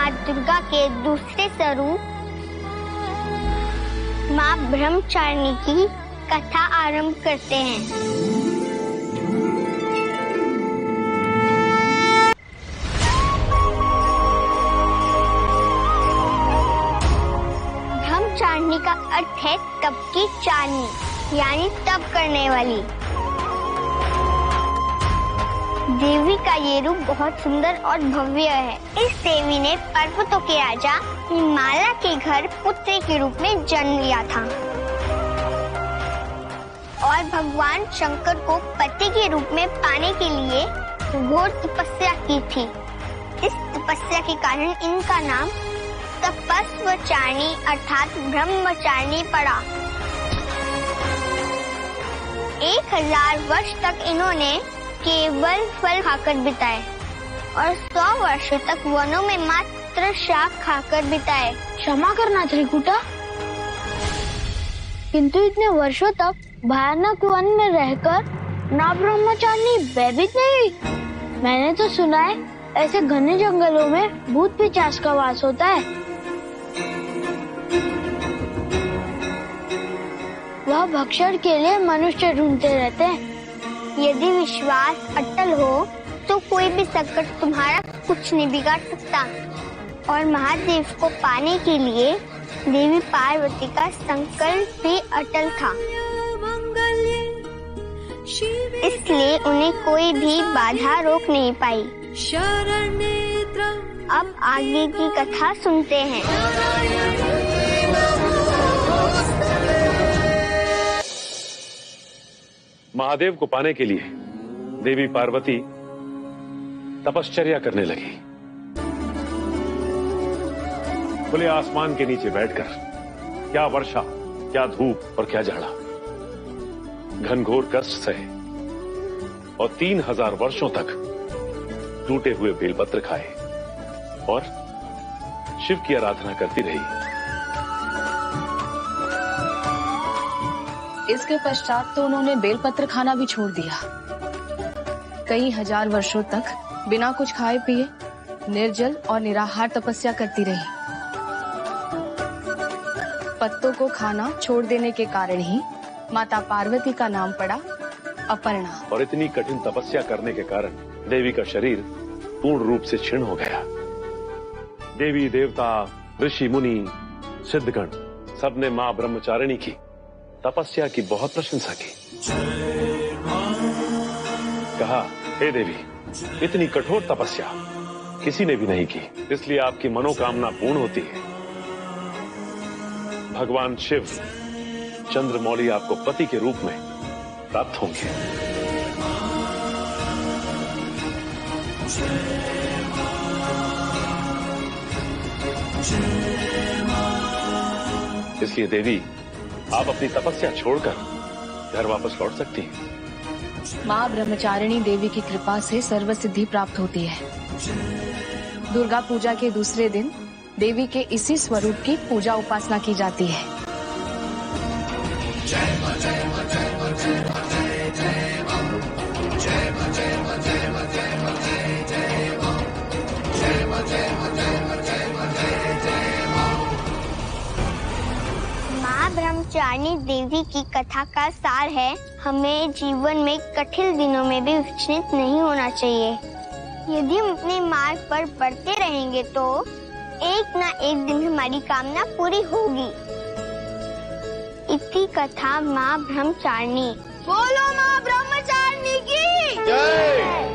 माँ दुर्गा के दूसरे स्वरूप माँ ब्रह्मचारिणी की कथा आरंभ करते हैं। ब्रह्मचारिणी का अर्थ है तप की चारनी, यानी तप करने वाली। देवी का ये रूप बहुत सुंदर और भव्य है। इस देवी ने पर्वतों के राजा हिमालय के घर पुत्री के रूप में जन्म लिया था और भगवान शंकर को पति के रूप में पाने के लिए घोर तपस्या की थी। इस तपस्या के कारण इनका नाम तपस्वचारिणी अर्थात ब्रह्मचारिणी पड़ा। 1000 वर्ष तक इन्होंने केवल फल खाकर बिताए और 100 वर्षों तक वनों में मात्र शाक खाकर बिताए। क्षमा करना त्रिकुटा, किंतु इतने वर्षों तक भयानक वन में रहकर ना ब्रह्मचारिणी भयभीत नहीं हुई। मैंने तो सुना है ऐसे घने जंगलों में भूत पिशाच का वास होता है। वह भक्षण के लिए मनुष्य ढूंढते रहते हैं। यदि विश्वास अटल हो तो कोई भी संकट तुम्हारा कुछ नहीं बिगाड़ सकता। और महादेव को पाने के लिए देवी पार्वती का संकल्प भी अटल था, इसलिए उन्हें कोई भी बाधा रोक नहीं पाई। अब आगे की कथा सुनते हैं। महादेव को पाने के लिए देवी पार्वती तपश्चर्या करने लगी। खुले आसमान के नीचे बैठकर क्या वर्षा, क्या धूप और क्या जाड़ा, घनघोर कष्ट सहे और 3000 वर्षों तक टूटे हुए बेलपत्र खाए और शिव की आराधना करती रही। इसके पश्चात तो उन्होंने बेलपत्र खाना भी छोड़ दिया। कई हजार वर्षों तक बिना कुछ खाए पिए निर्जल और निराहार तपस्या करती रही। पत्तों को खाना छोड़ देने के कारण ही माता पार्वती का नाम पड़ा अपर्णा। और इतनी कठिन तपस्या करने के कारण देवी का शरीर पूर्ण रूप से क्षीण हो गया। देवी देवता, ऋषि मुनि, सिद्धगण सबने मां ब्रह्मचारिणी की तपस्या की बहुत प्रशंसा की। कहा, हे देवी, इतनी कठोर तपस्या किसी ने भी नहीं की, इसलिए आपकी मनोकामना पूर्ण होती है। भगवान शिव चंद्रमौली आपको पति के रूप में प्राप्त होंगे। इसलिए देवी, आप अपनी तपस्या छोड़कर घर वापस लौट सकती हैं। माँ ब्रह्मचारिणी देवी की कृपा से सर्व सिद्धि प्राप्त होती है। दुर्गा पूजा के दूसरे दिन देवी के इसी स्वरूप की पूजा उपासना की जाती है। ब्रह्मचारिणी देवी की कथा का सार है, हमें जीवन में कठिन दिनों में भी विचलित नहीं होना चाहिए। यदि हम अपने मार्ग पर बढ़ते रहेंगे तो एक न एक दिन हमारी कामना पूरी होगी। इति कथा माँ ब्रह्मचारिणी। बोलो माँ ब्रह्मचारिणी की जय।